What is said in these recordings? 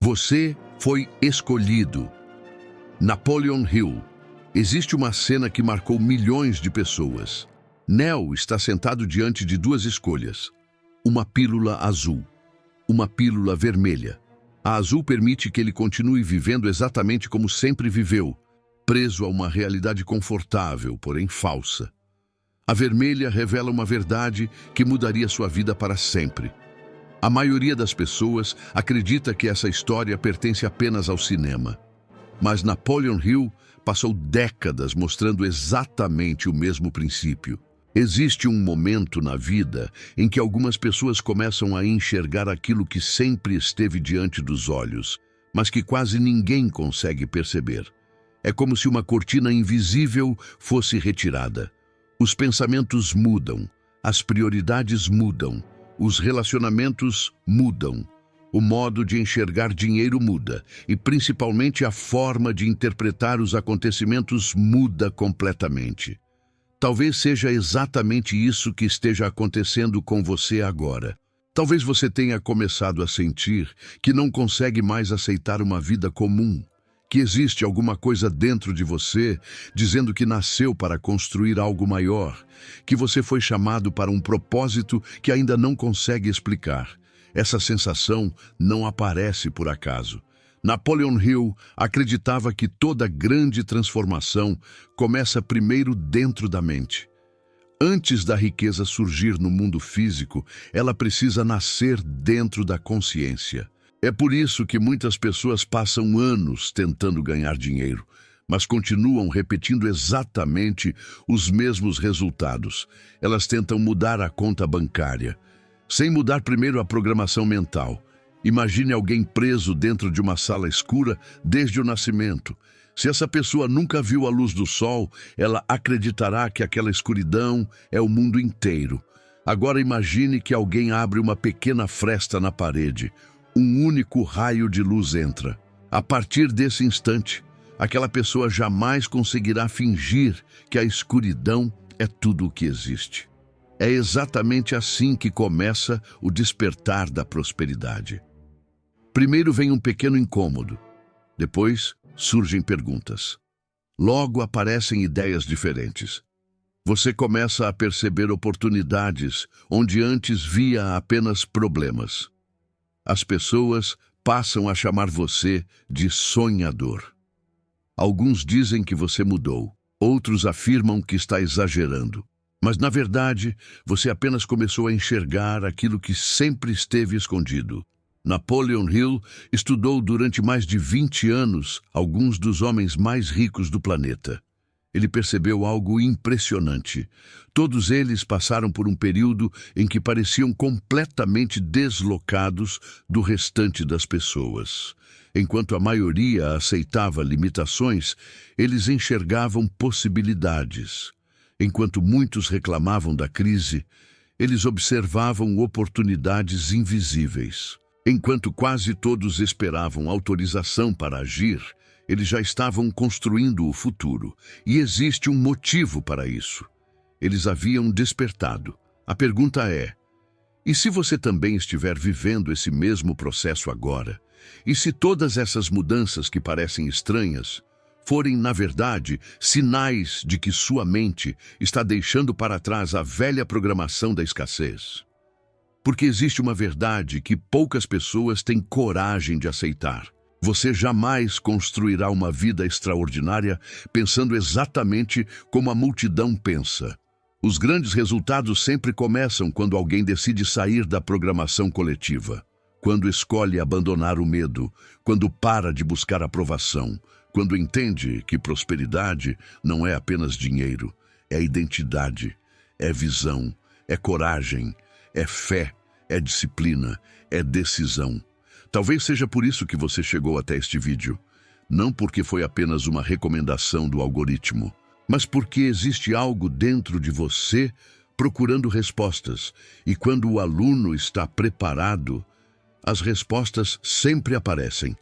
Você foi escolhido. Napoleon Hill. Existe uma cena que marcou milhões de pessoas. Neo está sentado diante de duas escolhas. Uma pílula azul, uma pílula vermelha. A azul permite que ele continue vivendo exatamente como sempre viveu, preso a uma realidade confortável, porém falsa. A vermelha revela uma verdade que mudaria sua vida para sempre. A maioria das pessoas acredita que essa história pertence apenas ao cinema. Mas Napoleon Hill passou décadas mostrando exatamente o mesmo princípio. Existe um momento na vida em que algumas pessoas começam a enxergar aquilo que sempre esteve diante dos olhos, mas que quase ninguém consegue perceber. É como se uma cortina invisível fosse retirada. Os pensamentos mudam, as prioridades mudam, os relacionamentos mudam, o modo de enxergar dinheiro muda e, principalmente, a forma de interpretar os acontecimentos muda completamente. Talvez seja exatamente isso que esteja acontecendo com você agora. Talvez você tenha começado a sentir que não consegue mais aceitar uma vida comum, que existe alguma coisa dentro de você dizendo que nasceu para construir algo maior, que você foi chamado para um propósito que ainda não consegue explicar. Essa sensação não aparece por acaso. Napoleon Hill acreditava que toda grande transformação começa primeiro dentro da mente. Antes da riqueza surgir no mundo físico, ela precisa nascer dentro da consciência. É por isso que muitas pessoas passam anos tentando ganhar dinheiro, mas continuam repetindo exatamente os mesmos resultados. Elas tentam mudar a conta bancária, sem mudar primeiro a programação mental. Imagine alguém preso dentro de uma sala escura desde o nascimento. Se essa pessoa nunca viu a luz do sol, ela acreditará que aquela escuridão é o mundo inteiro. Agora imagine que alguém abre uma pequena fresta na parede. Um único raio de luz entra. A partir desse instante, aquela pessoa jamais conseguirá fingir que a escuridão é tudo o que existe. É exatamente assim que começa o despertar da prosperidade. Primeiro vem um pequeno incômodo. Depois surgem perguntas. Logo aparecem ideias diferentes. Você começa a perceber oportunidades onde antes via apenas problemas. As pessoas passam a chamar você de sonhador. Alguns dizem que você mudou, outros afirmam que está exagerando. Mas, na verdade, você apenas começou a enxergar aquilo que sempre esteve escondido. Napoleon Hill estudou durante mais de 20 anos alguns dos homens mais ricos do planeta. Ele percebeu algo impressionante. Todos eles passaram por um período em que pareciam completamente deslocados do restante das pessoas. Enquanto a maioria aceitava limitações, eles enxergavam possibilidades. Enquanto muitos reclamavam da crise, eles observavam oportunidades invisíveis. Enquanto quase todos esperavam autorização para agir, eles já estavam construindo o futuro, e existe um motivo para isso. Eles haviam despertado. A pergunta é: e se você também estiver vivendo esse mesmo processo agora? E se todas essas mudanças que parecem estranhas forem, na verdade, sinais de que sua mente está deixando para trás a velha programação da escassez? Porque existe uma verdade que poucas pessoas têm coragem de aceitar. Você jamais construirá uma vida extraordinária pensando exatamente como a multidão pensa. Os grandes resultados sempre começam quando alguém decide sair da programação coletiva, quando escolhe abandonar o medo, quando para de buscar aprovação, quando entende que prosperidade não é apenas dinheiro, é identidade, é visão, é coragem, é fé, é disciplina, é decisão. Talvez seja por isso que você chegou até este vídeo. Não porque foi apenas uma recomendação do algoritmo, mas porque existe algo dentro de você procurando respostas. E quando o aluno está preparado, as respostas sempre aparecem.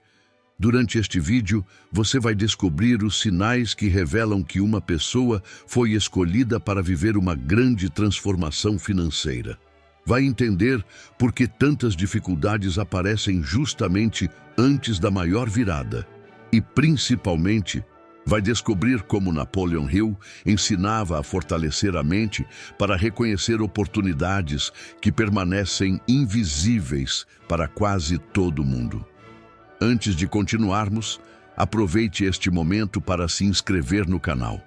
Durante este vídeo, você vai descobrir os sinais que revelam que uma pessoa foi escolhida para viver uma grande transformação financeira. Vai entender por que tantas dificuldades aparecem justamente antes da maior virada. E, principalmente, vai descobrir como Napoleon Hill ensinava a fortalecer a mente para reconhecer oportunidades que permanecem invisíveis para quase todo mundo. Antes de continuarmos, aproveite este momento para se inscrever no canal.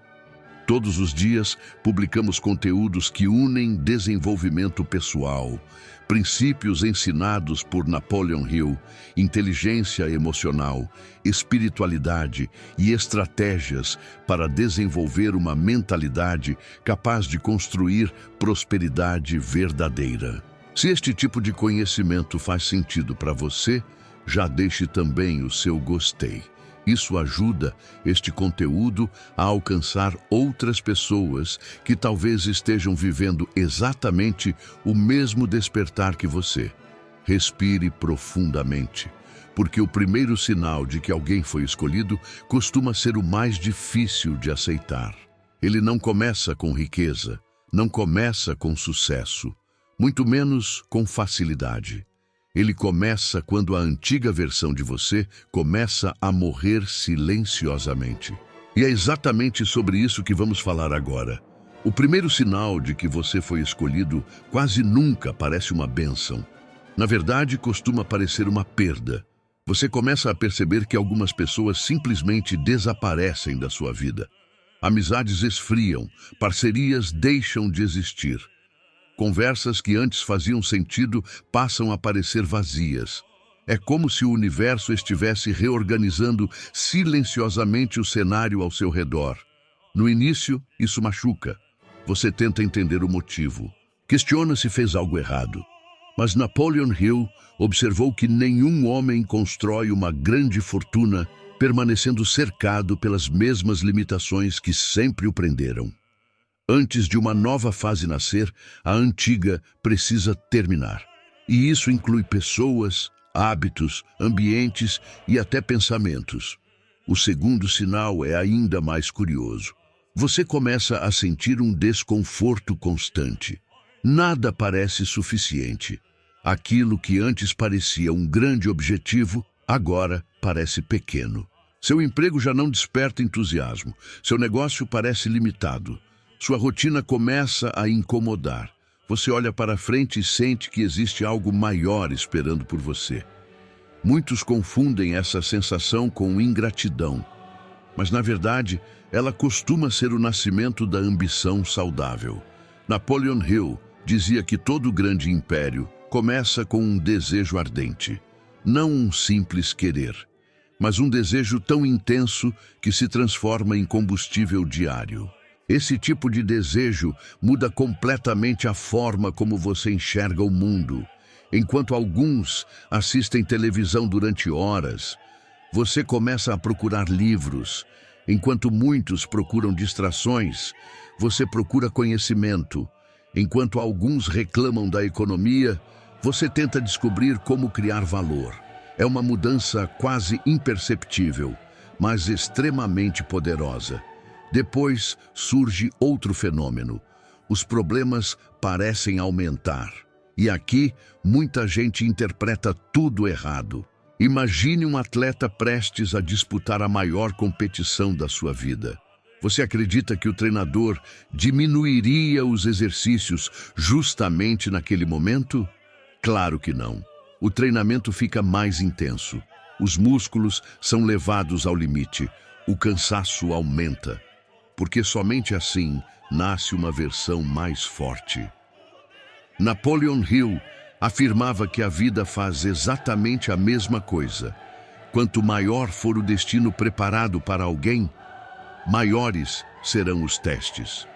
Todos os dias publicamos conteúdos que unem desenvolvimento pessoal, princípios ensinados por Napoleon Hill, inteligência emocional, espiritualidade e estratégias para desenvolver uma mentalidade capaz de construir prosperidade verdadeira. Se este tipo de conhecimento faz sentido para você, já deixe também o seu gostei. Isso ajuda este conteúdo a alcançar outras pessoas que talvez estejam vivendo exatamente o mesmo despertar que você. Respire profundamente, porque o primeiro sinal de que alguém foi escolhido costuma ser o mais difícil de aceitar. Ele não começa com riqueza, não começa com sucesso, muito menos com facilidade. Ele começa quando a antiga versão de você começa a morrer silenciosamente. E é exatamente sobre isso que vamos falar agora. O primeiro sinal de que você foi escolhido quase nunca parece uma bênção. Na verdade, costuma parecer uma perda. Você começa a perceber que algumas pessoas simplesmente desaparecem da sua vida. Amizades esfriam, parcerias deixam de existir. Conversas que antes faziam sentido passam a parecer vazias. É como se o universo estivesse reorganizando silenciosamente o cenário ao seu redor. No início, isso machuca. Você tenta entender o motivo. Questiona se fez algo errado. Mas Napoleon Hill observou que nenhum homem constrói uma grande fortuna permanecendo cercado pelas mesmas limitações que sempre o prenderam. Antes de uma nova fase nascer, a antiga precisa terminar. E isso inclui pessoas, hábitos, ambientes e até pensamentos. O segundo sinal é ainda mais curioso. Você começa a sentir um desconforto constante. Nada parece suficiente. Aquilo que antes parecia um grande objetivo, agora parece pequeno. Seu emprego já não desperta entusiasmo. Seu negócio parece limitado. Sua rotina começa a incomodar. Você olha para frente e sente que existe algo maior esperando por você. Muitos confundem essa sensação com ingratidão, mas na verdade, ela costuma ser o nascimento da ambição saudável. Napoleon Hill dizia que todo grande império começa com um desejo ardente, não um simples querer, mas um desejo tão intenso que se transforma em combustível diário. Esse tipo de desejo muda completamente a forma como você enxerga o mundo. Enquanto alguns assistem televisão durante horas, você começa a procurar livros. Enquanto muitos procuram distrações, você procura conhecimento. Enquanto alguns reclamam da economia, você tenta descobrir como criar valor. É uma mudança quase imperceptível, mas extremamente poderosa. Depois surge outro fenômeno. Os problemas parecem aumentar. E aqui, muita gente interpreta tudo errado. Imagine um atleta prestes a disputar a maior competição da sua vida. Você acredita que o treinador diminuiria os exercícios justamente naquele momento? Claro que não. O treinamento fica mais intenso. Os músculos são levados ao limite. O cansaço aumenta. Porque somente assim nasce uma versão mais forte. Napoleon Hill afirmava que a vida faz exatamente a mesma coisa. Quanto maior for o destino preparado para alguém, maiores serão os testes.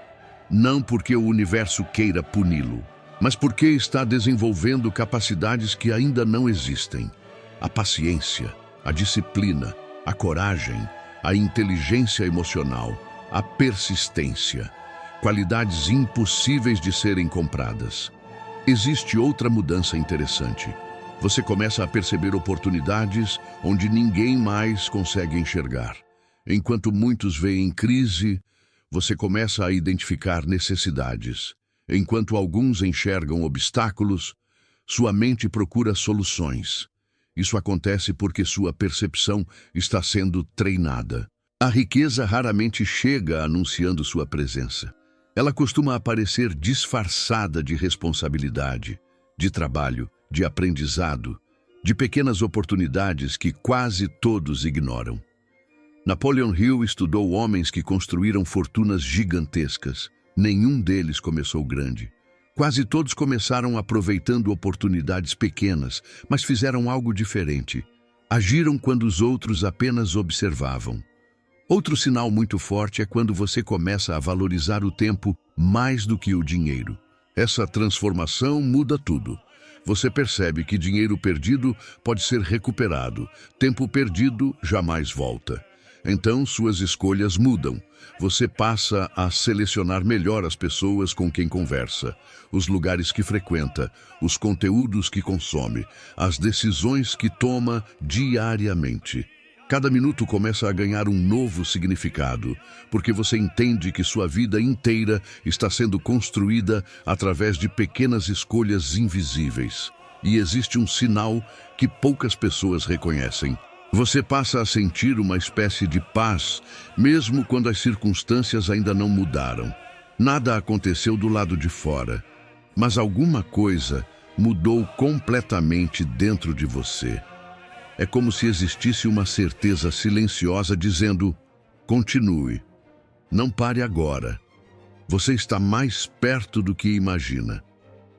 Não porque o universo queira puni-lo, mas porque está desenvolvendo capacidades que ainda não existem. A paciência, a disciplina, a coragem, a inteligência emocional, a persistência, qualidades impossíveis de serem compradas. Existe outra mudança interessante. Você começa a perceber oportunidades onde ninguém mais consegue enxergar. Enquanto muitos veem crise, você começa a identificar necessidades. Enquanto alguns enxergam obstáculos, sua mente procura soluções. Isso acontece porque sua percepção está sendo treinada. A riqueza raramente chega anunciando sua presença. Ela costuma aparecer disfarçada de responsabilidade, de trabalho, de aprendizado, de pequenas oportunidades que quase todos ignoram. Napoleon Hill estudou homens que construíram fortunas gigantescas. Nenhum deles começou grande. Quase todos começaram aproveitando oportunidades pequenas, mas fizeram algo diferente. Agiram quando os outros apenas observavam. Outro sinal muito forte é quando você começa a valorizar o tempo mais do que o dinheiro. Essa transformação muda tudo. Você percebe que dinheiro perdido pode ser recuperado, tempo perdido jamais volta. Então suas escolhas mudam. Você passa a selecionar melhor as pessoas com quem conversa, os lugares que frequenta, os conteúdos que consome, as decisões que toma diariamente. Cada minuto começa a ganhar um novo significado, porque você entende que sua vida inteira está sendo construída através de pequenas escolhas invisíveis. E existe um sinal que poucas pessoas reconhecem. Você passa a sentir uma espécie de paz, mesmo quando as circunstâncias ainda não mudaram. Nada aconteceu do lado de fora, mas alguma coisa mudou completamente dentro de você. É como se existisse uma certeza silenciosa dizendo: continue, não pare agora. Você está mais perto do que imagina.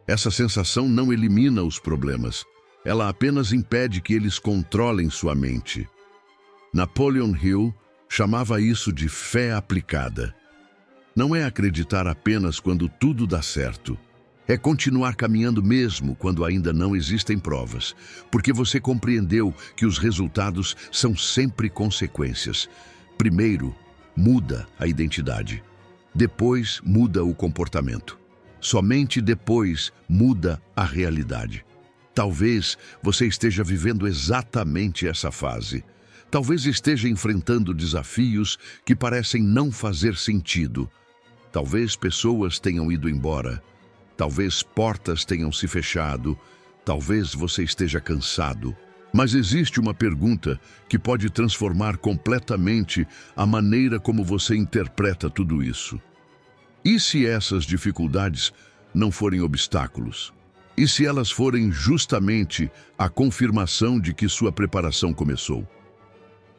Essa sensação não elimina os problemas. Ela apenas impede que eles controlem sua mente. Napoleon Hill chamava isso de fé aplicada. Não é acreditar apenas quando tudo dá certo. É continuar caminhando mesmo quando ainda não existem provas, porque você compreendeu que os resultados são sempre consequências. Primeiro, muda a identidade. Depois, muda o comportamento. Somente depois muda a realidade. Talvez você esteja vivendo exatamente essa fase. Talvez esteja enfrentando desafios que parecem não fazer sentido. Talvez pessoas tenham ido embora. Talvez portas tenham se fechado. Talvez você esteja cansado. Mas existe uma pergunta que pode transformar completamente a maneira como você interpreta tudo isso. E se essas dificuldades não forem obstáculos? E se elas forem justamente a confirmação de que sua preparação começou?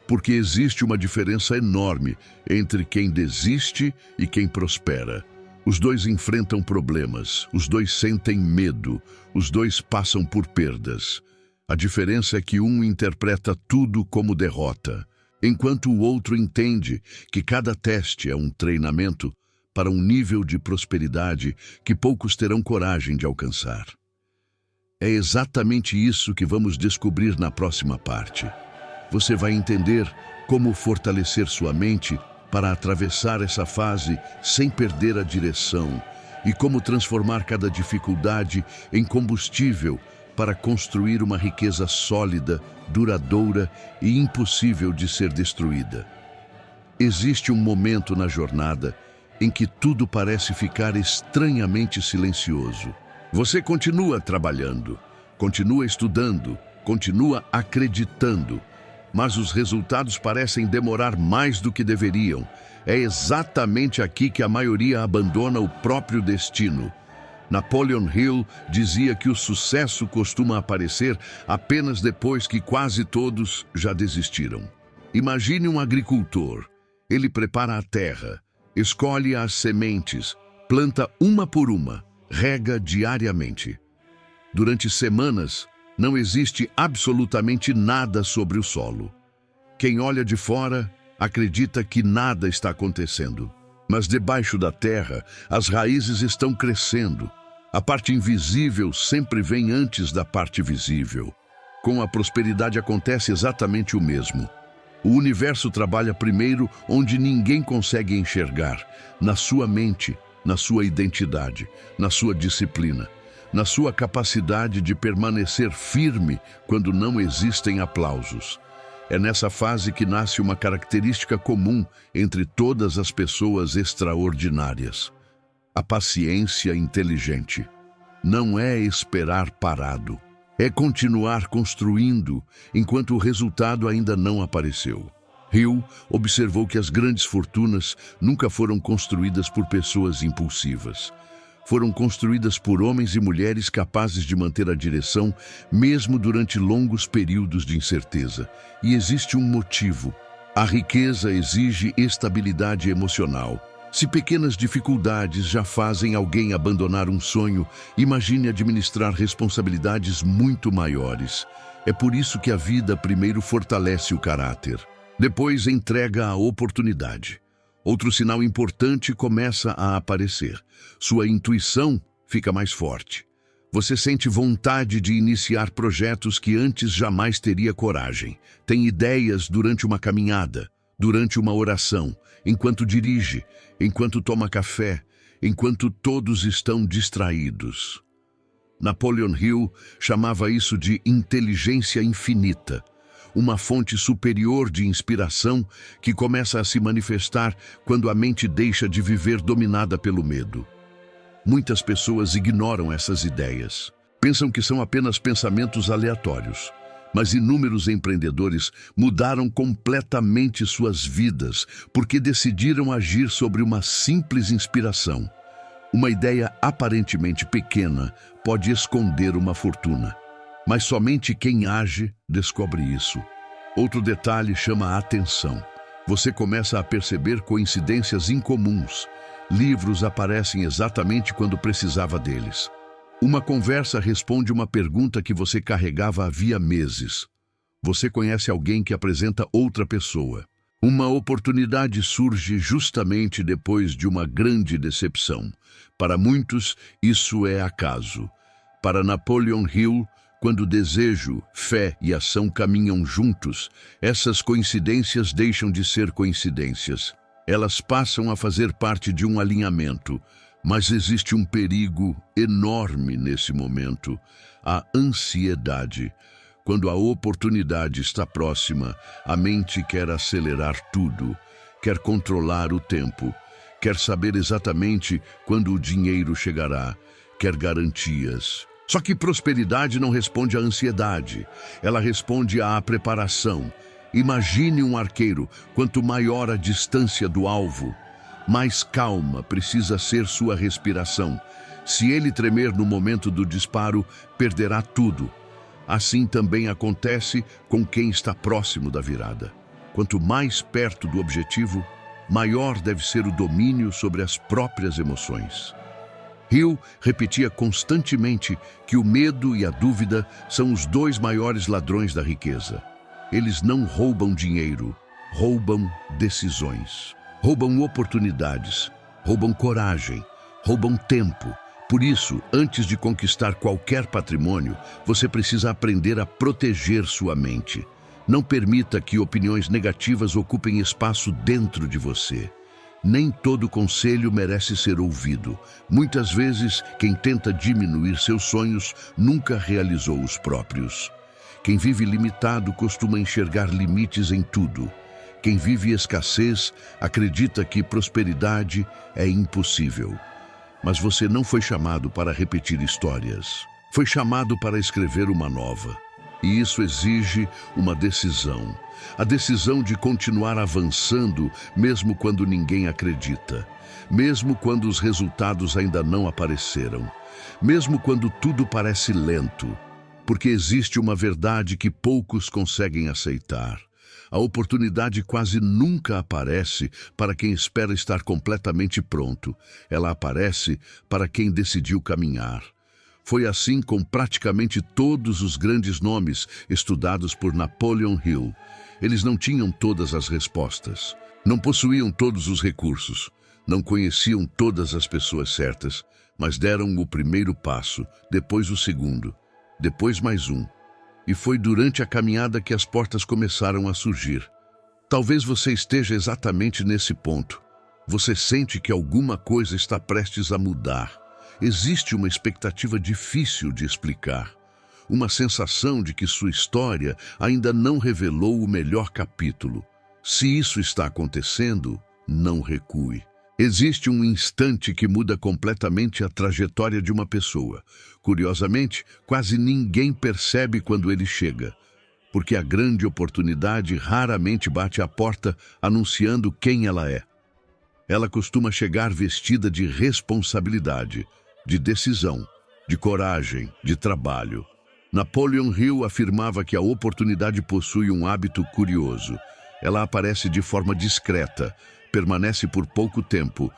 Porque existe uma diferença enorme entre quem desiste e quem prospera. Os dois enfrentam problemas, os dois sentem medo, os dois passam por perdas. A diferença é que um interpreta tudo como derrota, enquanto o outro entende que cada teste é um treinamento para um nível de prosperidade que poucos terão coragem de alcançar. É exatamente isso que vamos descobrir na próxima parte. Você vai entender como fortalecer sua mente para atravessar essa fase sem perder a direção e como transformar cada dificuldade em combustível para construir uma riqueza sólida, duradoura e impossível de ser destruída. Existe um momento na jornada em que tudo parece ficar estranhamente silencioso. Você continua trabalhando, continua estudando, continua acreditando, mas os resultados parecem demorar mais do que deveriam. É exatamente aqui que a maioria abandona o próprio destino. Napoleon Hill dizia que o sucesso costuma aparecer apenas depois que quase todos já desistiram. Imagine um agricultor. Ele prepara a terra, escolhe as sementes, planta uma por uma, rega diariamente. Durante semanas, não existe absolutamente nada sobre o solo. Quem olha de fora acredita que nada está acontecendo. Mas debaixo da terra, as raízes estão crescendo. A parte invisível sempre vem antes da parte visível. Com a prosperidade acontece exatamente o mesmo. O universo trabalha primeiro onde ninguém consegue enxergar, na sua mente, na sua identidade, na sua disciplina, na sua capacidade de permanecer firme quando não existem aplausos. É nessa fase que nasce uma característica comum entre todas as pessoas extraordinárias. A paciência inteligente não é esperar parado, é continuar construindo enquanto o resultado ainda não apareceu. Hill observou que as grandes fortunas nunca foram construídas por pessoas impulsivas. Foram construídas por homens e mulheres capazes de manter a direção mesmo durante longos períodos de incerteza. E existe um motivo. A riqueza exige estabilidade emocional. Se pequenas dificuldades já fazem alguém abandonar um sonho, imagine administrar responsabilidades muito maiores. É por isso que a vida primeiro fortalece o caráter, depois entrega a oportunidade. Outro sinal importante começa a aparecer. Sua intuição fica mais forte. Você sente vontade de iniciar projetos que antes jamais teria coragem. Tem ideias durante uma caminhada, durante uma oração, enquanto dirige, enquanto toma café, enquanto todos estão distraídos. Napoleon Hill chamava isso de inteligência infinita, uma fonte superior de inspiração que começa a se manifestar quando a mente deixa de viver dominada pelo medo. Muitas pessoas ignoram essas ideias. Pensam que são apenas pensamentos aleatórios. Mas inúmeros empreendedores mudaram completamente suas vidas porque decidiram agir sobre uma simples inspiração. Uma ideia aparentemente pequena pode esconder uma fortuna, mas somente quem age descobre isso. Outro detalhe chama a atenção. Você começa a perceber coincidências incomuns. Livros aparecem exatamente quando precisava deles. Uma conversa responde uma pergunta que você carregava havia meses. Você conhece alguém que apresenta outra pessoa. Uma oportunidade surge justamente depois de uma grande decepção. Para muitos, isso é acaso. Para Napoleon Hill, quando desejo, fé e ação caminham juntos, essas coincidências deixam de ser coincidências. Elas passam a fazer parte de um alinhamento. Mas existe um perigo enorme nesse momento, a ansiedade. Quando a oportunidade está próxima, a mente quer acelerar tudo, quer controlar o tempo, quer saber exatamente quando o dinheiro chegará, quer garantias. Só que prosperidade não responde à ansiedade, ela responde à preparação. Imagine um arqueiro, quanto maior a distância do alvo, mais calma precisa ser sua respiração. Se ele tremer no momento do disparo, perderá tudo. Assim também acontece com quem está próximo da virada. Quanto mais perto do objetivo, maior deve ser o domínio sobre as próprias emoções. Hill repetia constantemente que o medo e a dúvida são os dois maiores ladrões da riqueza. Eles não roubam dinheiro, roubam decisões. Roubam oportunidades, roubam coragem, roubam tempo. Por isso, antes de conquistar qualquer patrimônio, você precisa aprender a proteger sua mente. Não permita que opiniões negativas ocupem espaço dentro de você. Nem todo conselho merece ser ouvido. Muitas vezes, quem tenta diminuir seus sonhos nunca realizou os próprios. Quem vive limitado costuma enxergar limites em tudo. Quem vive escassez acredita que prosperidade é impossível. Mas você não foi chamado para repetir histórias. Foi chamado para escrever uma nova. E isso exige uma decisão. A decisão de continuar avançando mesmo quando ninguém acredita. Mesmo quando os resultados ainda não apareceram. Mesmo quando tudo parece lento. Porque existe uma verdade que poucos conseguem aceitar. A oportunidade quase nunca aparece para quem espera estar completamente pronto. Ela aparece para quem decidiu caminhar. Foi assim com praticamente todos os grandes nomes estudados por Napoleon Hill. Eles não tinham todas as respostas, não possuíam todos os recursos, não conheciam todas as pessoas certas, mas deram o primeiro passo, depois o segundo, depois mais um. E foi durante a caminhada que as portas começaram a surgir. Talvez você esteja exatamente nesse ponto. Você sente que alguma coisa está prestes a mudar. Existe uma expectativa difícil de explicar. Uma sensação de que sua história ainda não revelou o melhor capítulo. Se isso está acontecendo, não recue. Existe um instante que muda completamente a trajetória de uma pessoa. Curiosamente, quase ninguém percebe quando ele chega, porque a grande oportunidade raramente bate à porta anunciando quem ela é. Ela costuma chegar vestida de responsabilidade, de decisão, de coragem, de trabalho. Napoleon Hill afirmava que a oportunidade possui um hábito curioso. Ela aparece de forma discreta, permanece por pouco tempo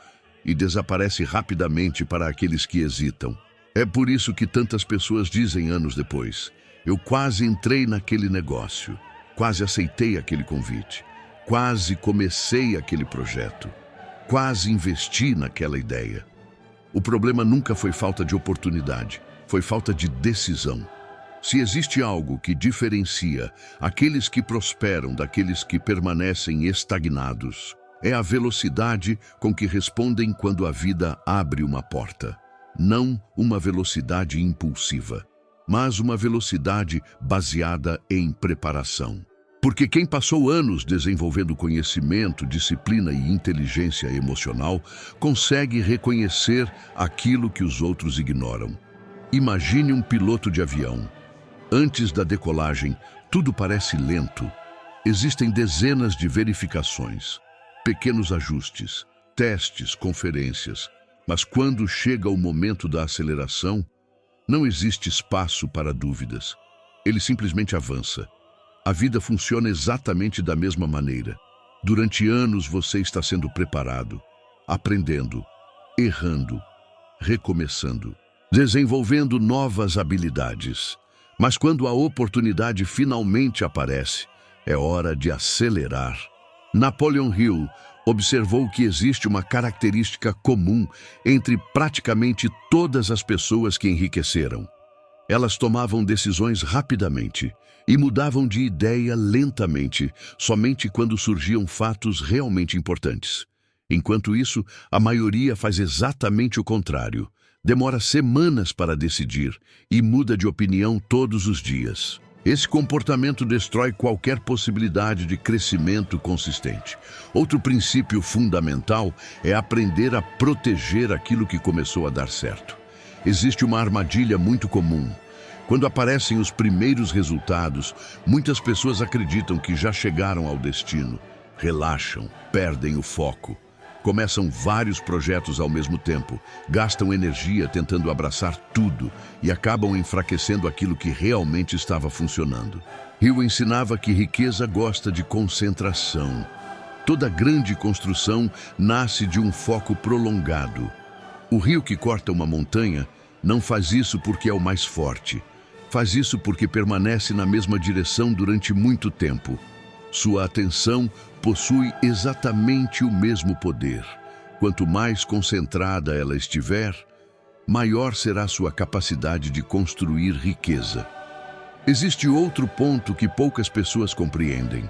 e desaparece rapidamente para aqueles que hesitam. É por isso que tantas pessoas dizem anos depois: eu quase entrei naquele negócio, quase aceitei aquele convite, quase comecei aquele projeto, quase investi naquela ideia. O problema nunca foi falta de oportunidade, foi falta de decisão. Se existe algo que diferencia aqueles que prosperam daqueles que permanecem estagnados, é a velocidade com que respondem quando a vida abre uma porta. Não uma velocidade impulsiva, mas uma velocidade baseada em preparação. Porque quem passou anos desenvolvendo conhecimento, disciplina e inteligência emocional consegue reconhecer aquilo que os outros ignoram. Imagine um piloto de avião. Antes da decolagem, tudo parece lento. Existem dezenas de verificações, pequenos ajustes, testes, conferências. Mas quando chega o momento da aceleração, não existe espaço para dúvidas. Ele simplesmente avança. A vida funciona exatamente da mesma maneira. Durante anos você está sendo preparado, aprendendo, errando, recomeçando, desenvolvendo novas habilidades. Mas quando a oportunidade finalmente aparece, é hora de acelerar. Napoleon Hill observou que existe uma característica comum entre praticamente todas as pessoas que enriqueceram. Elas tomavam decisões rapidamente e mudavam de ideia lentamente, somente quando surgiam fatos realmente importantes. Enquanto isso, a maioria faz exatamente o contrário. Demora semanas para decidir e muda de opinião todos os dias. Esse comportamento destrói qualquer possibilidade de crescimento consistente. Outro princípio fundamental é aprender a proteger aquilo que começou a dar certo. Existe uma armadilha muito comum. Quando aparecem os primeiros resultados, muitas pessoas acreditam que já chegaram ao destino, relaxam, perdem o foco. Começam vários projetos ao mesmo tempo, gastam energia tentando abraçar tudo e acabam enfraquecendo aquilo que realmente estava funcionando. Hill ensinava que riqueza gosta de concentração. Toda grande construção nasce de um foco prolongado. O rio que corta uma montanha não faz isso porque é o mais forte. Faz isso porque permanece na mesma direção durante muito tempo. Sua atenção possui exatamente o mesmo poder. Quanto mais concentrada ela estiver, maior será sua capacidade de construir riqueza. Existe outro ponto que poucas pessoas compreendem.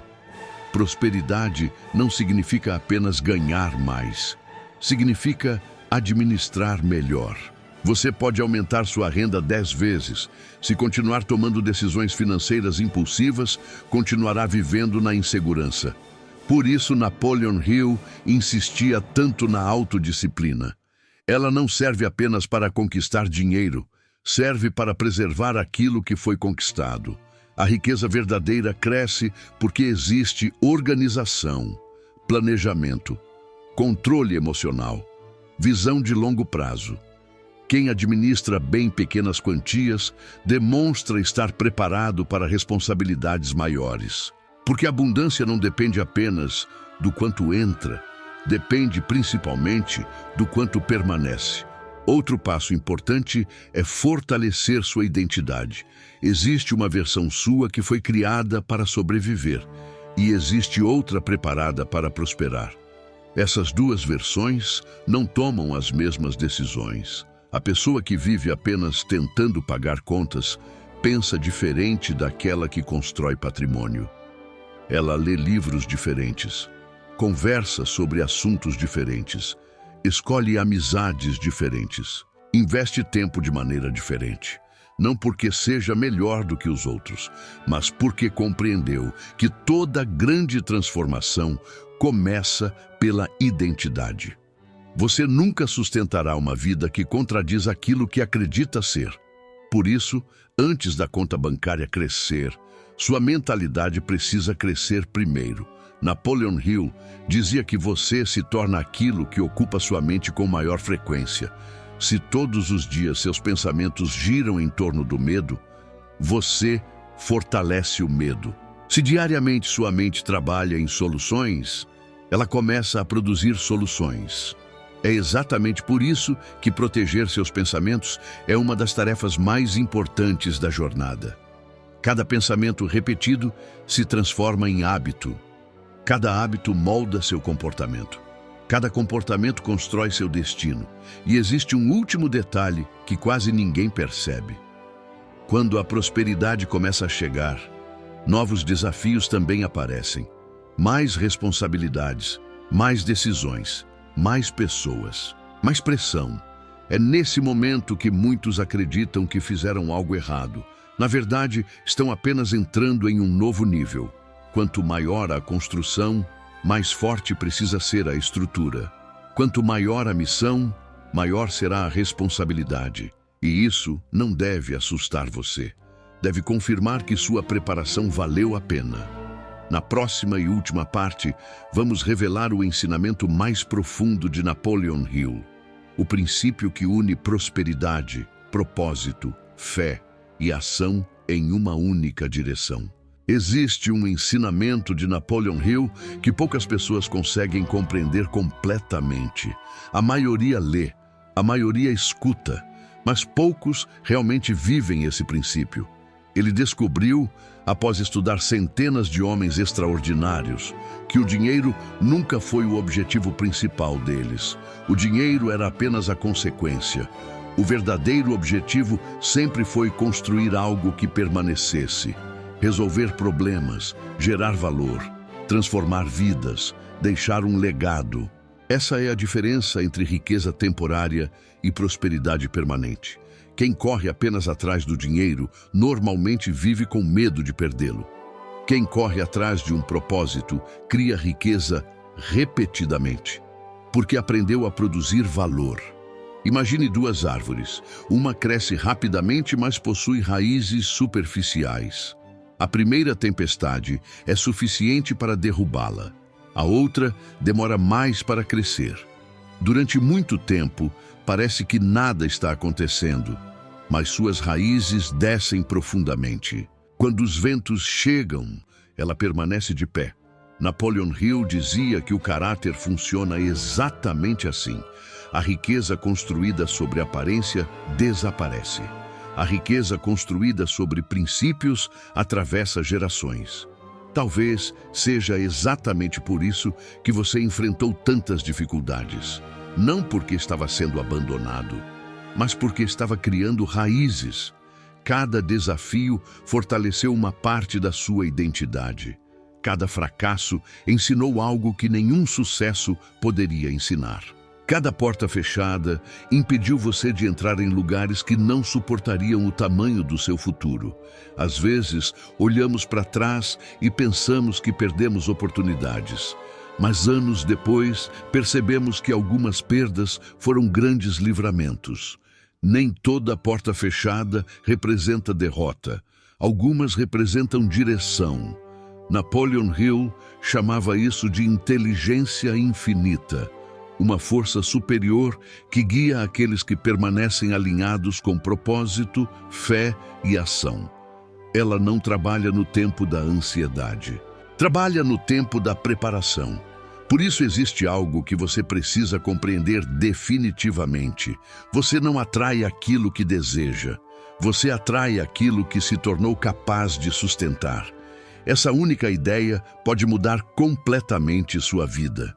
Prosperidade não significa apenas ganhar mais. Significa administrar melhor. Você pode aumentar sua renda 10 vezes. Se continuar tomando decisões financeiras impulsivas, continuará vivendo na insegurança. Por isso, Napoleon Hill insistia tanto na autodisciplina. Ela não serve apenas para conquistar dinheiro, serve para preservar aquilo que foi conquistado. A riqueza verdadeira cresce porque existe organização, planejamento, controle emocional, visão de longo prazo. Quem administra bem pequenas quantias demonstra estar preparado para responsabilidades maiores. Porque a abundância não depende apenas do quanto entra, depende principalmente do quanto permanece. Outro passo importante é fortalecer sua identidade. Existe uma versão sua que foi criada para sobreviver e existe outra preparada para prosperar. Essas duas versões não tomam as mesmas decisões. A pessoa que vive apenas tentando pagar contas pensa diferente daquela que constrói patrimônio. Ela lê livros diferentes, conversa sobre assuntos diferentes, escolhe amizades diferentes, investe tempo de maneira diferente. Não porque seja melhor do que os outros, mas porque compreendeu que toda grande transformação começa pela identidade. Você nunca sustentará uma vida que contradiz aquilo que acredita ser. Por isso, antes da conta bancária crescer, sua mentalidade precisa crescer primeiro. Napoleon Hill dizia que você se torna aquilo que ocupa sua mente com maior frequência. Se todos os dias seus pensamentos giram em torno do medo, você fortalece o medo. Se diariamente sua mente trabalha em soluções, ela começa a produzir soluções. É exatamente por isso que proteger seus pensamentos é uma das tarefas mais importantes da jornada. Cada pensamento repetido se transforma em hábito. Cada hábito molda seu comportamento. Cada comportamento constrói seu destino. E existe um último detalhe que quase ninguém percebe. Quando a prosperidade começa a chegar, novos desafios também aparecem. Mais responsabilidades, mais decisões, mais pessoas, mais pressão. É nesse momento que muitos acreditam que fizeram algo errado. Na verdade, estão apenas entrando em um novo nível. Quanto maior a construção, mais forte precisa ser a estrutura. Quanto maior a missão, maior será a responsabilidade. E isso não deve assustar você. Deve confirmar que sua preparação valeu a pena. Na próxima e última parte, vamos revelar o ensinamento mais profundo de Napoleon Hill. O princípio que une prosperidade, propósito, fé e ação em uma única direção. Existe um ensinamento de Napoleon Hill que poucas pessoas conseguem compreender completamente. A maioria lê, a maioria escuta, mas poucos realmente vivem esse princípio. Ele descobriu, após estudar centenas de homens extraordinários, que o dinheiro nunca foi o objetivo principal deles. O dinheiro era apenas a consequência. O verdadeiro objetivo sempre foi construir algo que permanecesse. Resolver problemas, gerar valor, transformar vidas, deixar um legado. Essa é a diferença entre riqueza temporária e prosperidade permanente. Quem corre apenas atrás do dinheiro normalmente vive com medo de perdê-lo. Quem corre atrás de um propósito cria riqueza repetidamente, porque aprendeu a produzir valor. Imagine duas árvores. Uma cresce rapidamente, mas possui raízes superficiais. A primeira tempestade é suficiente para derrubá-la. A outra demora mais para crescer. Durante muito tempo, parece que nada está acontecendo, mas suas raízes descem profundamente. Quando os ventos chegam, ela permanece de pé. Napoleon Hill dizia que o caráter funciona exatamente assim. A riqueza construída sobre aparência desaparece. A riqueza construída sobre princípios atravessa gerações. Talvez seja exatamente por isso que você enfrentou tantas dificuldades. Não porque estava sendo abandonado, mas porque estava criando raízes. Cada desafio fortaleceu uma parte da sua identidade. Cada fracasso ensinou algo que nenhum sucesso poderia ensinar. Cada porta fechada impediu você de entrar em lugares que não suportariam o tamanho do seu futuro. Às vezes, olhamos para trás e pensamos que perdemos oportunidades. Mas anos depois, percebemos que algumas perdas foram grandes livramentos. Nem toda porta fechada representa derrota. Algumas representam direção. Napoleon Hill chamava isso de inteligência infinita. Uma força superior que guia aqueles que permanecem alinhados com propósito, fé e ação. Ela não trabalha no tempo da ansiedade. Trabalha no tempo da preparação. Por isso existe algo que você precisa compreender definitivamente. Você não atrai aquilo que deseja. Você atrai aquilo que se tornou capaz de sustentar. Essa única ideia pode mudar completamente sua vida.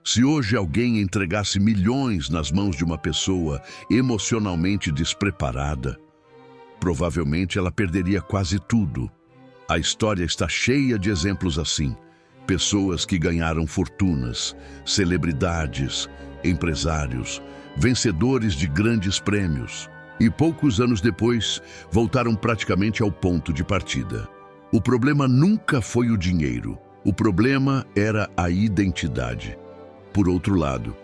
Se hoje alguém entregasse milhões nas mãos de uma pessoa emocionalmente despreparada, provavelmente ela perderia quase tudo. A história está cheia de exemplos assim. Pessoas que ganharam fortunas, celebridades, empresários, vencedores de grandes prêmios. E poucos anos depois, voltaram praticamente ao ponto de partida. O problema nunca foi o dinheiro. O problema era a identidade. Por outro lado,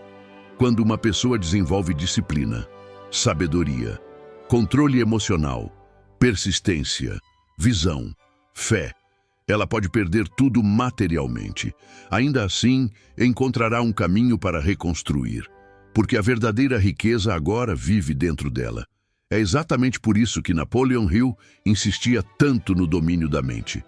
Quando uma pessoa desenvolve disciplina, sabedoria, controle emocional, persistência, visão, fé, ela pode perder tudo materialmente. Ainda assim, encontrará um caminho para reconstruir, porque a verdadeira riqueza agora vive dentro dela. É exatamente por isso que Napoleon Hill insistia tanto no domínio da mente.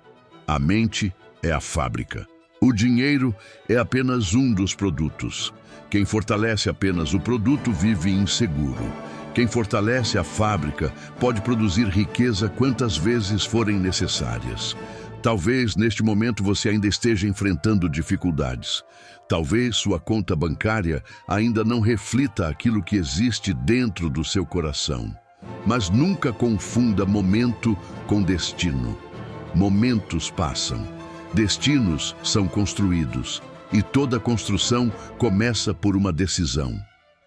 A mente é a fábrica. O dinheiro é apenas um dos produtos. Quem fortalece apenas o produto vive inseguro. Quem fortalece a fábrica pode produzir riqueza quantas vezes forem necessárias. Talvez neste momento você ainda esteja enfrentando dificuldades. Talvez sua conta bancária ainda não reflita aquilo que existe dentro do seu coração. Mas nunca confunda momento com destino. Momentos passam. Destinos são construídos. E toda construção começa por uma decisão.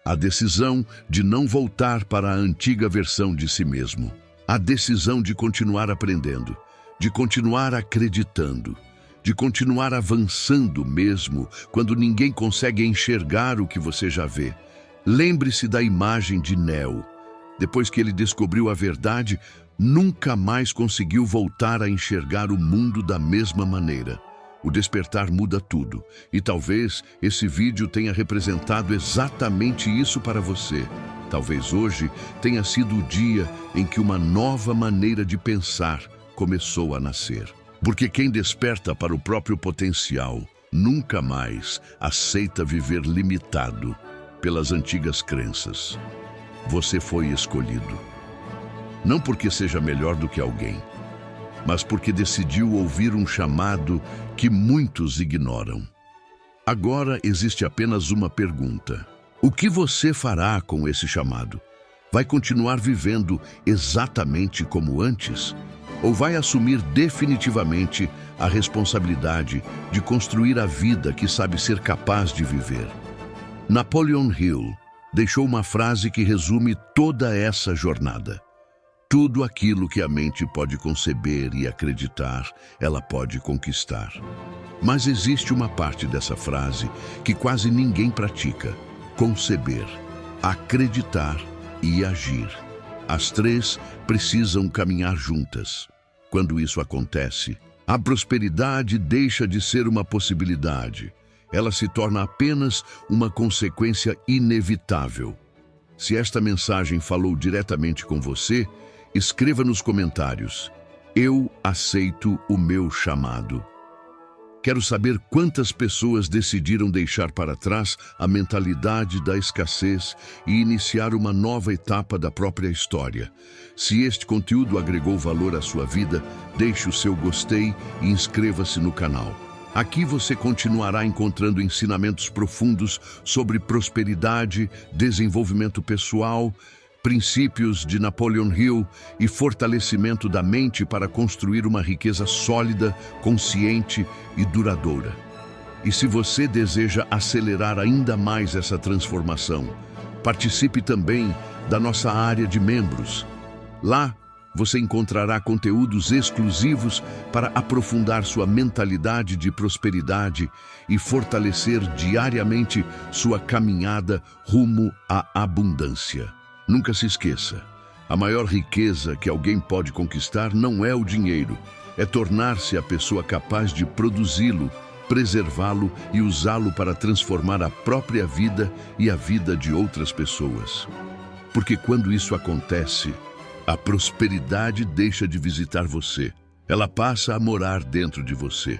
A decisão de não voltar para a antiga versão de si mesmo. A decisão de continuar aprendendo, de continuar acreditando, de continuar avançando mesmo quando ninguém consegue enxergar o que você já vê. Lembre-se da imagem de Neo. Depois que ele descobriu a verdade, nunca mais conseguiu voltar a enxergar o mundo da mesma maneira. O despertar muda tudo, e talvez esse vídeo tenha representado exatamente isso para você. Talvez hoje tenha sido o dia em que uma nova maneira de pensar começou a nascer. Porque quem desperta para o próprio potencial nunca mais aceita viver limitado pelas antigas crenças. Você foi escolhido. Não porque seja melhor do que alguém, mas porque decidiu ouvir um chamado que muitos ignoram. Agora existe apenas uma pergunta. O que você fará com esse chamado? Vai continuar vivendo exatamente como antes? Ou vai assumir definitivamente a responsabilidade de construir a vida que sabe ser capaz de viver? Napoleon Hill deixou uma frase que resume toda essa jornada. Tudo aquilo que a mente pode conceber e acreditar, ela pode conquistar. Mas existe uma parte dessa frase que quase ninguém pratica: conceber, acreditar e agir. As três precisam caminhar juntas. Quando isso acontece, a prosperidade deixa de ser uma possibilidade. Ela se torna apenas uma consequência inevitável. Se esta mensagem falou diretamente com você, escreva nos comentários: eu aceito o meu chamado. Quero saber quantas pessoas decidiram deixar para trás a mentalidade da escassez e iniciar uma nova etapa da própria história. Se este conteúdo agregou valor à sua vida, deixe o seu gostei e inscreva-se no canal. Aqui você continuará encontrando ensinamentos profundos sobre prosperidade, desenvolvimento pessoal, princípios de Napoleon Hill e fortalecimento da mente para construir uma riqueza sólida, consciente e duradoura. E se você deseja acelerar ainda mais essa transformação, participe também da nossa área de membros. Lá, você encontrará conteúdos exclusivos para aprofundar sua mentalidade de prosperidade e fortalecer diariamente sua caminhada rumo à abundância. Nunca se esqueça, a maior riqueza que alguém pode conquistar não é o dinheiro, é tornar-se a pessoa capaz de produzi-lo, preservá-lo e usá-lo para transformar a própria vida e a vida de outras pessoas. Porque quando isso acontece, a prosperidade deixa de visitar você. Ela passa a morar dentro de você.